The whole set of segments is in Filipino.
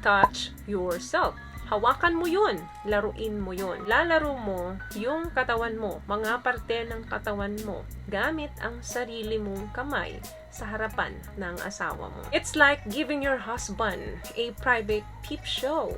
touch yourself. Hawakan mo yun. Laruin mo yun. Lalaro mo yung katawan mo, mga parte ng katawan mo, gamit ang sarili mong kamay sa harapan ng asawa mo. It's like giving your husband a private peep show.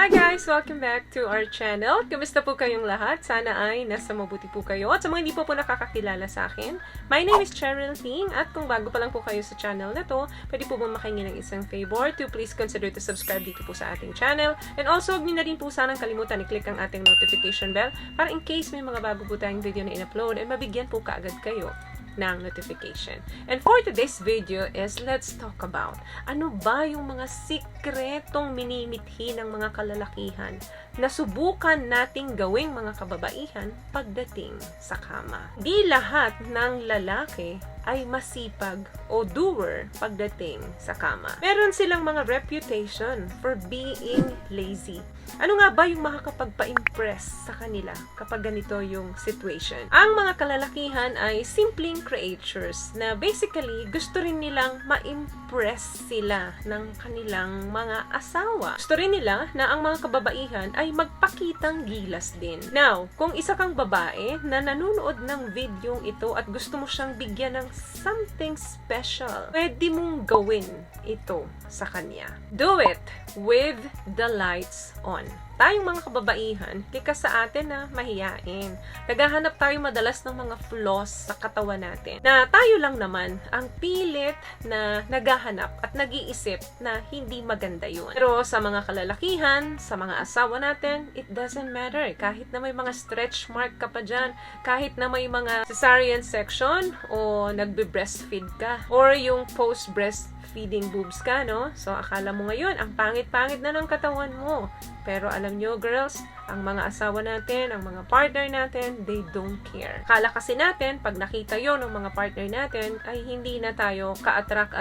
Hi guys! Welcome back to our channel. Kamusta po kayong lahat? Sana ay nasa mabuti po kayo. At sa mga hindi po nakakakilala sa akin, my name is Cheryl Ting. At kung bago pa lang po kayo sa channel na to, pwede po bang makahingi ng isang favor to please consider to subscribe dito po sa ating channel. And also, huwag niyo na rin po sanang kalimutan i-click ang ating notification bell para in case may mga bago po tayong video na in-upload ay mabigyan po kaagad kayo ng notification. And for today's video is let's talk about ano ba yung mga sikretong minimithi ng mga kalalakihan na subukan nating gawing mga kababaihan pagdating sa kama. Di lahat ng lalaki ay masipag o doer pagdating sa kama. Meron silang mga reputation for being lazy. Ano nga ba yung makakapagpa-impress sa kanila kapag ganito yung situation? Ang mga kalalakihan ay simpleng creatures na basically gusto rin nilang ma-impress sila ng kanilang mga asawa. Gusto rin nila na ang mga kababaihan ay magpakitang gilas din. Now, kung isa kang babae na nanonood ng videong ito at gusto mo siyang bigyan ng something special, pwede mong gawin ito sa kanya. Do it with the lights on. Tayong mga kababaihan, kika sa atin na mahiyain. Naghahanap tayo madalas ng mga flaws sa katawan natin. Na tayo lang naman ang pilit na naghahanap at nag-iisip na hindi maganda yun. Pero sa mga kalalakihan, sa mga asawa natin, it doesn't matter. Kahit na may mga stretch mark ka pa dyan, kahit na may mga cesarean section o nagbe-breastfeed ka, or yung post-breastfeeding boobs ka, no? So, akala mo ngayon, ang pangit-pangit na ng katawan mo. Pero alam nyo, girls, ang mga asawa natin, ang mga partner natin, they don't care. Kala kasi natin, pag nakita yon ng mga partner natin, ay hindi na tayo ka-attract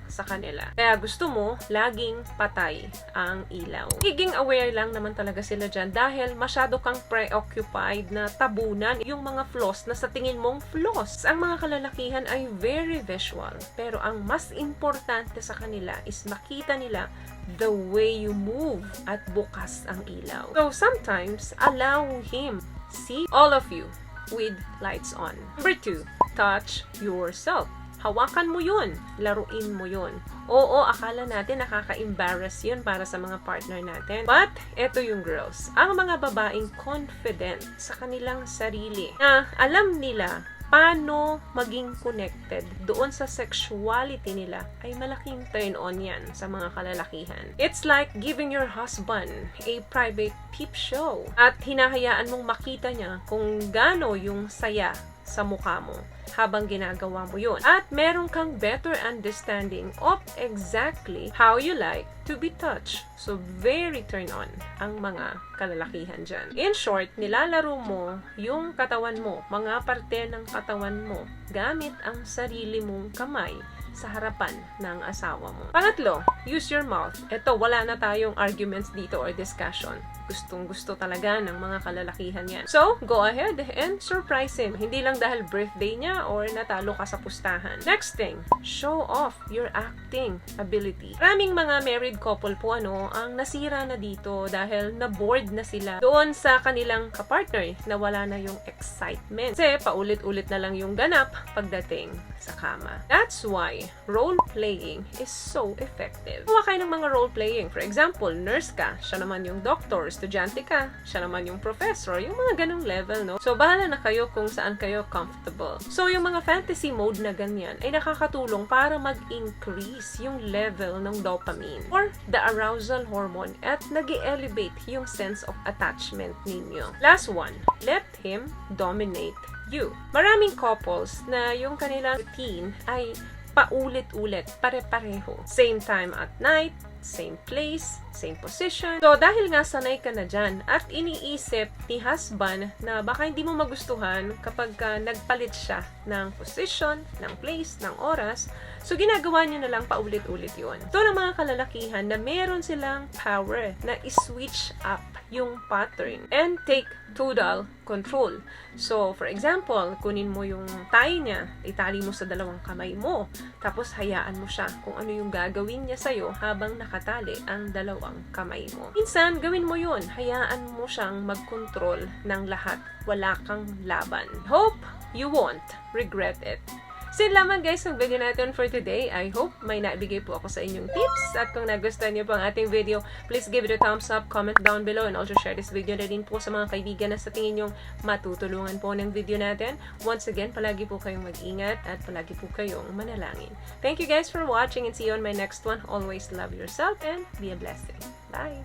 sa kanila. Kaya gusto mo, laging patay ang ilaw. Higing aware lang naman talaga sila dyan dahil masyado kang preoccupied na tabunan yung mga flaws na sa tingin mong flaws. Ang mga kalalakihan ay very visual. Pero ang mas importante sa kanila is makita nila the way you move at bukas ang ilaw. So sometimes, allow him see all of you with lights on. Number 2, touch yourself. Hawakan mo yun. Laruin mo yun. Oo, akala natin nakaka-embarrass yun para sa mga partner natin. But, eto yung girls. Ang mga babaeng confident sa kanilang sarili na alam nila paano maging connected doon sa sexuality nila ay malaking turn on yan sa mga kalalakihan. It's like giving your husband a private peep show at hinahayaan mong makita niya kung gaano yung saya sa mukha mo habang ginagawa mo yun. At meron kang better understanding of exactly how you like to be touched. So, very turn on ang mga kalalakihan dyan. In short, nilalaro mo yung katawan mo, mga parte ng katawan mo, gamit ang sarili mong kamay sa harapan ng asawa mo. Pangatlo, use your mouth. Ito, wala na tayong arguments dito or discussion. Gustong-gusto talaga ng mga kalalakihan yan. So, go ahead and surprise him. Hindi lang dahil birthday niya or natalo ka sa pustahan. Next thing, show off your acting ability. Maraming mga married couple po ang nasira na dito dahil na-bored na sila doon sa kanilang kapartner na wala na yung excitement. Kasi paulit-ulit na lang yung ganap pagdating sa kama. That's why role-playing is so effective. Kuha kayo ng mga role-playing. For example, nurse ka, siya naman yung doctor. Estudyante ka, siya naman yung professor, yung mga ganong level, no? So, bahala na kayo kung saan kayo comfortable. So, yung mga fantasy mode na ganyan ay nakakatulong para mag-increase yung level ng dopamine or the arousal hormone at nag-elevate yung sense of attachment ninyo. Last one, let him dominate you. Maraming couples na yung kanilang routine ay paulit-ulit, pare-pareho. Same time at night, same place, same position. So, dahil nga sanay ka na dyan at iniisip ni husband na baka hindi mo magustuhan kapag nagpalit siya ng position, ng place, ng oras, so ginagawa niyo na lang paulit-ulit yun. Ito ng mga kalalakihan na meron silang power na i-switch up yung pattern. And take total control. So, for example, kunin mo yung tie niya, itali mo sa dalawang kamay mo, tapos hayaan mo siya kung ano yung gagawin niya sa'yo habang nakatali ang dalawang kamay mo. Minsan, gawin mo yun. Hayaan mo siyang mag-control ng lahat. Wala kang laban. Hope you won't regret it. So yun lamang guys ang video natin for today. I hope may naibigay po ako sa inyong tips. At kung nagustuhan niyo po ang ating video, please give it a thumbs up, comment down below, and also share this video na din po sa mga kaibigan na sa tingin nyong matutulungan po ng video natin. Once again, palagi po kayong mag-ingat at palagi po kayong manalangin. Thank you guys for watching and see you on my next one. Always love yourself and be a blessing. Bye!